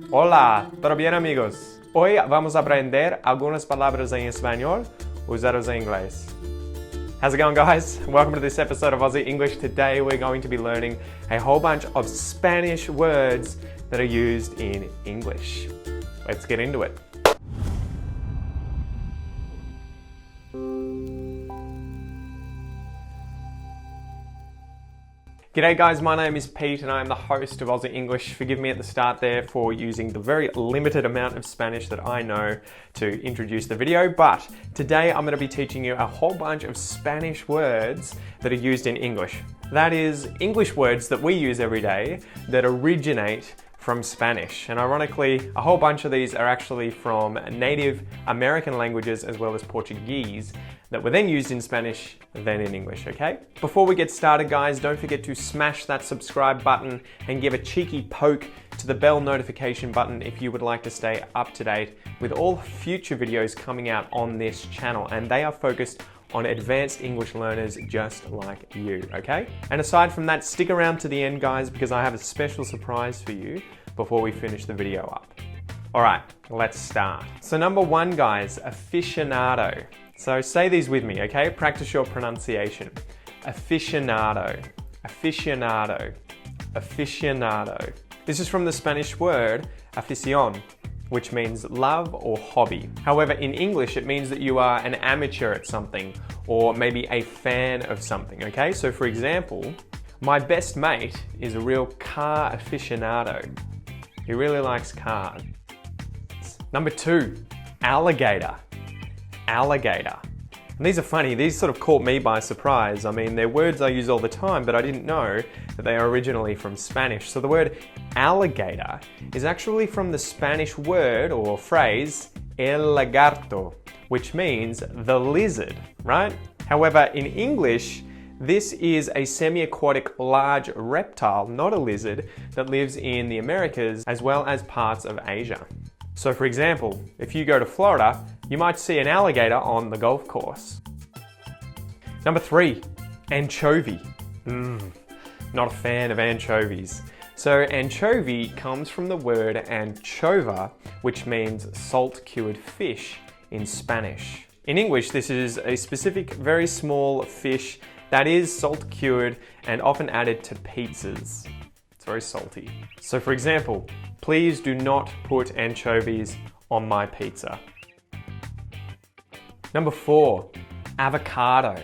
Hola, ¿todo bien amigos? Hoy vamos a aprender algunas palabras en español usadas en inglés. How's it going, guys? Welcome to this episode of Aussie English. Today we're going to be learning a whole bunch of Spanish words that are used in English. Let's get into it. G'day guys, my name is Pete and I am the host of Aussie English. Forgive me at the start there for using the very limited amount of Spanish that I know to introduce the video, but today I'm going to be teaching you a whole bunch of Spanish words that are used in English. That is, English words that we use every day that originate from Spanish. And ironically, a whole bunch of these are actually from native American languages as well as Portuguese that were then used in Spanish, then in English, okay? Before we get started, guys, don't forget to smash that subscribe button and give a cheeky poke to the bell notification button if you would like to stay up to date with all future videos coming out on this channel. And they are focused on advanced English learners just like you, okay? And aside from that, stick around to the end, guys, because I have a special surprise for you before we finish the video up. All right, let's start. So number one, guys, aficionado. So say these with me, okay? Practice your pronunciation. Aficionado, aficionado, aficionado. This is from the Spanish word afición, which means love or hobby. However, in English, it means that you are an amateur at something or maybe a fan of something, okay? So for example, my best mate is a real car aficionado. He really likes cars. Number two, alligator. Alligator. And these are funny, these sort of caught me by surprise. I mean, they're words I use all the time, but I didn't know that they are originally from Spanish. So the word alligator is actually from the Spanish word or phrase el lagarto, which means the lizard, right? However, in English, this is a semi-aquatic large reptile, not a lizard, that lives in the Americas as well as parts of Asia. So for example, if you go to Florida, you might see an alligator on the golf course. Number three, anchovy. Not a fan of anchovies. So anchovy comes from the word anchova, which means salt-cured fish in Spanish. In English, this is a specific, very small fish that is salt-cured and often added to pizzas. It's very salty. So for example, please do not put anchovies on my pizza. Number four, avocado.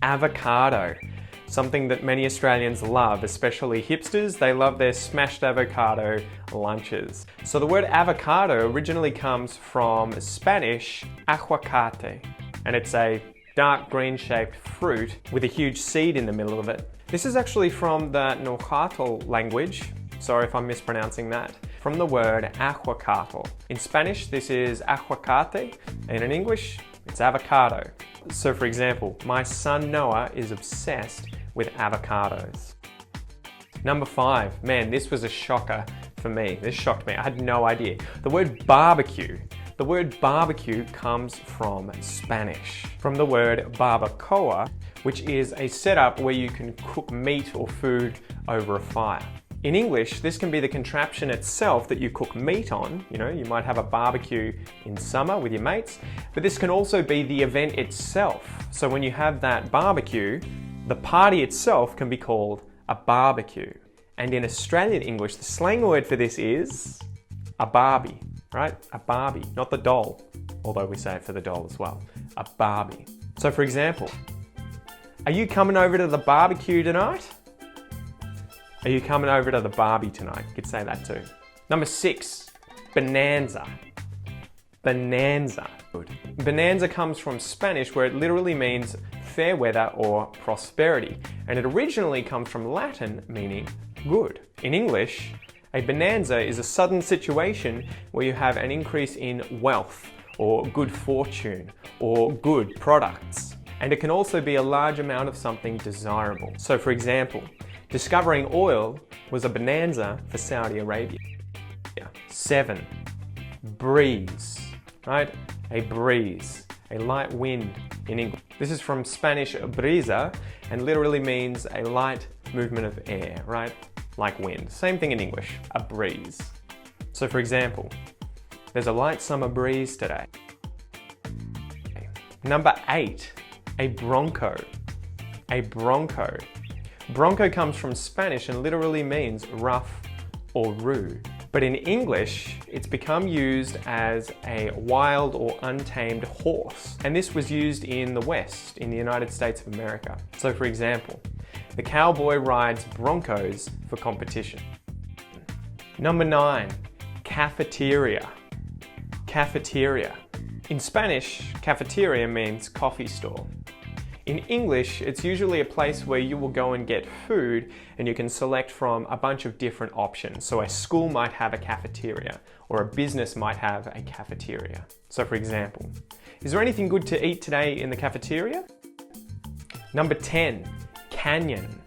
Avocado. Something that many Australians love, especially hipsters. They love their smashed avocado lunches. So the word avocado originally comes from Spanish aguacate, and it's a dark green shaped fruit with a huge seed in the middle of it. This is actually from the Nahuatl language. Sorry if I'm mispronouncing that. From the word aguacate. In Spanish, this is aguacate, and in English, it's avocado. So for example, my son Noah is obsessed with avocados. Number five, man, this was a shocker for me. This shocked me, I had no idea. The word barbecue. The word barbecue comes from Spanish, from the word barbacoa, which is a setup where you can cook meat or food over a fire. In English, this can be the contraption itself that you cook meat on. You know, you might have a barbecue in summer with your mates, but this can also be the event itself. So when you have that barbecue, the party itself can be called a barbecue. And in Australian English, the slang word for this is a barbie, right? A barbie, not the doll, although we say it for the doll as well, a barbie. So for example, are you coming over to the barbecue tonight? Are you coming over to the Barbie tonight? You could say that too. Number six, bonanza. Bonanza. Good. Bonanza comes from Spanish where it literally means fair weather or prosperity. And it originally comes from Latin meaning good. In English, a bonanza is a sudden situation where you have an increase in wealth or good fortune or good products. And it can also be a large amount of something desirable. So for example, discovering oil was a bonanza for Saudi Arabia. 7, breeze, right? A breeze, a light wind in English. This is from Spanish brisa and literally means a light movement of air, right? Like wind. Same thing in English, a breeze. So for example, there's a light summer breeze today. Number 8, a bronco. A bronco. Bronco comes from Spanish and literally means rough or rude. But in English, it's become used as a wild or untamed horse. And this was used in the West, in the United States of America. So for example, the cowboy rides broncos for competition. Number 9, cafeteria. Cafeteria. In Spanish, cafeteria means coffee store. In English, it's usually a place where you will go and get food and you can select from a bunch of different options. So a school might have a cafeteria or a business might have a cafeteria. So for example, is there anything good to eat today in the cafeteria? Number 10, canyon.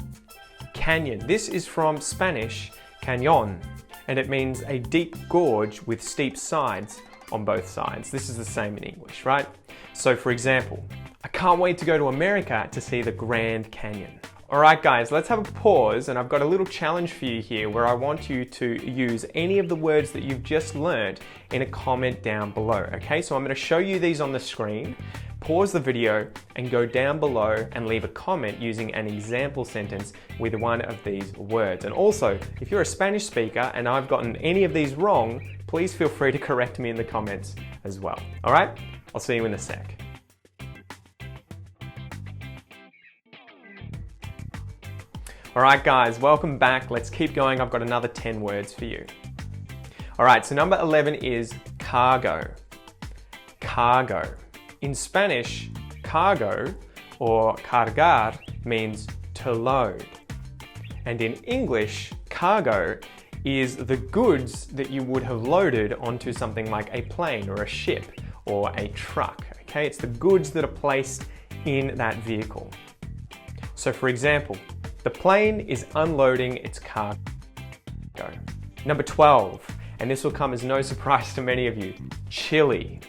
Canyon. This is from Spanish, cañón, and it means a deep gorge with steep sides on both sides. This is the same in English, right? So for example, I can't wait to go to America to see the Grand Canyon. All right, guys, let's have a pause, and I've got a little challenge for you here where I want you to use any of the words that you've just learned in a comment down below, okay? So I'm going to show you these on the screen. Pause the video and go down below and leave a comment using an example sentence with one of these words. And also, if you're a Spanish speaker and I've gotten any of these wrong, please feel free to correct me in the comments as well. All right? I'll see you in a sec. All right, guys, welcome back. Let's keep going. I've got another 10 words for you. All right, so number 11 is cargo. Cargo. In Spanish, cargo or cargar means to load. And in English, cargo is the goods that you would have loaded onto something like a plane or a ship or a truck, okay? It's the goods that are placed in that vehicle. So for example, the plane is unloading its cargo. Number 12, and this will come as no surprise to many of you, chili.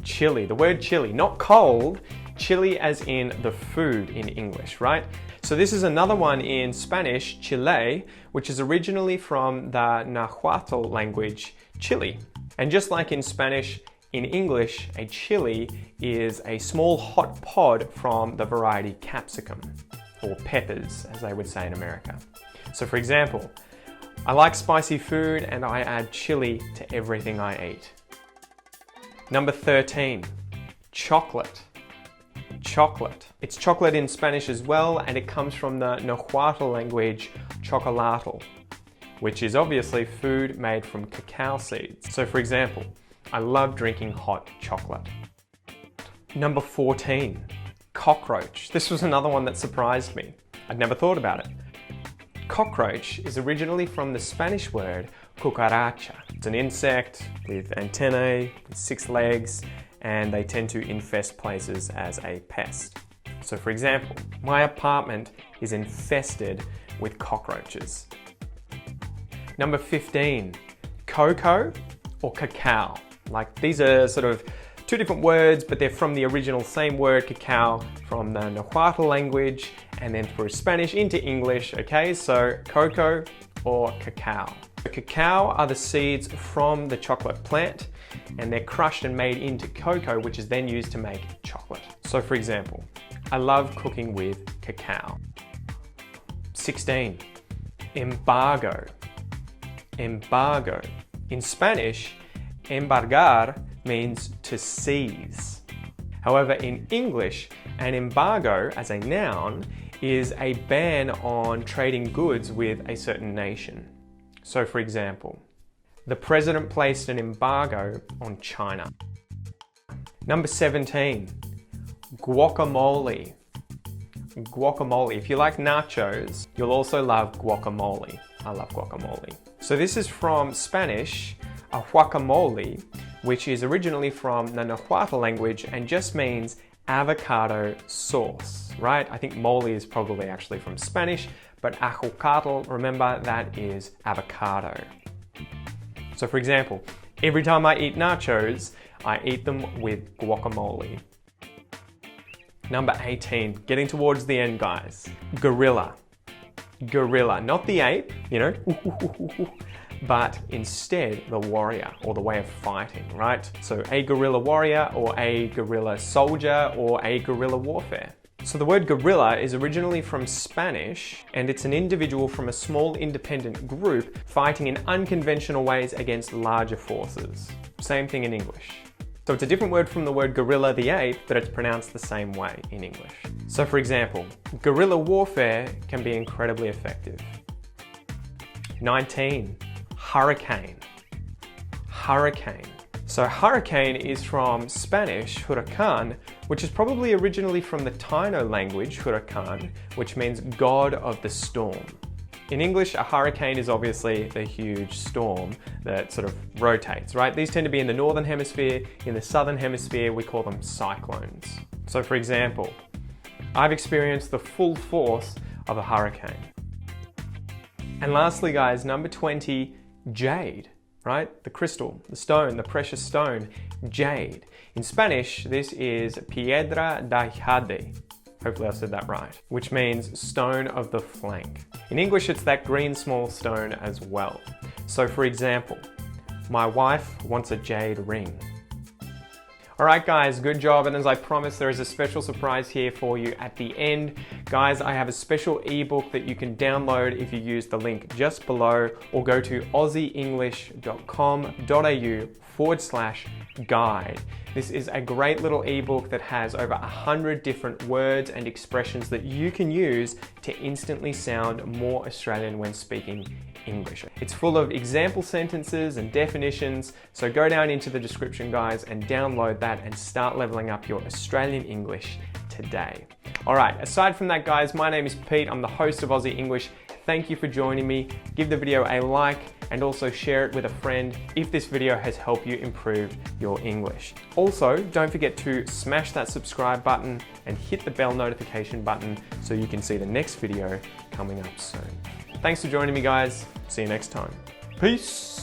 Chili, the word chili, not cold, chili as in the food in English, right? So this is another one in Spanish, chile, which is originally from the Nahuatl language, chili. And just like in Spanish, in English, a chili is a small hot pod from the variety capsicum, or peppers, as they would say in America. So for example, I like spicy food and I add chili to everything I eat. Number 13, chocolate. Chocolate. It's chocolate in Spanish as well, and it comes from the Nahuatl language, chocolatl, which is obviously food made from cacao seeds. So for example, I love drinking hot chocolate. Number 14, cockroach. This was another one that surprised me. I'd never thought about it. Cockroach is originally from the Spanish word cucaracha. It's an insect with antennae, with 6 legs, and they tend to infest places as a pest. So for example, my apartment is infested with cockroaches. Number 15, cocoa or cacao. Like, these are sort of two different words, but they're from the original same word, cacao, from the Nahuatl language, and then through Spanish into English, okay? So cocoa or cacao. The cacao are the seeds from the chocolate plant, and they're crushed and made into cocoa, which is then used to make chocolate. So for example, I love cooking with cacao. 16, embargo. Embargo. In Spanish, embargar means to seize. However, in English, an embargo as a noun is a ban on trading goods with a certain nation. So for example, the president placed an embargo on China. Number 17, guacamole. Guacamole. If you like nachos, you'll also love guacamole. I love guacamole. So this is from Spanish, a guacamole, which is originally from the Nahuatl language and just means avocado sauce, right? I think mole is probably actually from Spanish, but aguacatl, remember, that is avocado. So for example, every time I eat nachos, I eat them with guacamole. Number 18, getting towards the end, guys. Gorilla. Gorilla, not the ape, you know, but instead the warrior or the way of fighting, right? So a guerrilla warrior or a guerrilla soldier or a guerrilla warfare. So the word guerrilla is originally from Spanish, and it's an individual from a small independent group fighting in unconventional ways against larger forces. Same thing in English. So it's a different word from the word gorilla the ape, but it's pronounced the same way in English. So for example, guerrilla warfare can be incredibly effective. 19, hurricane. Hurricane. So hurricane is from Spanish, huracán, which is probably originally from the Taino language, huracán, which means god of the storm. In English, a hurricane is obviously the huge storm that sort of rotates, right? These tend to be in the northern hemisphere. In the southern hemisphere, we call them cyclones. So for example, I've experienced the full force of a hurricane. And lastly, guys, number 20, jade, right? The crystal, the stone, the precious stone, jade. In Spanish, this is piedra de jade. Hopefully I said that right, which means stone of the flank. In English, it's that green small stone as well. So for example, my wife wants a jade ring. All right, guys, good job. And as I promised, there is a special surprise here for you at the end. Guys, I have a special ebook that you can download if you use the link just below, or go to aussieenglish.com.au/guide. This is a great little ebook that has over 100 different words and expressions that you can use to instantly sound more Australian when speaking English. It's full of example sentences and definitions, so go down into the description, guys, and download that and start leveling up your Australian English today. All right, aside from that, guys, my name is Pete. I'm the host of Aussie English. Thank you for joining me. Give the video a like and also share it with a friend if this video has helped you improve your English. Also, don't forget to smash that subscribe button and hit the bell notification button so you can see the next video coming up soon. Thanks for joining me, guys. See you next time. Peace.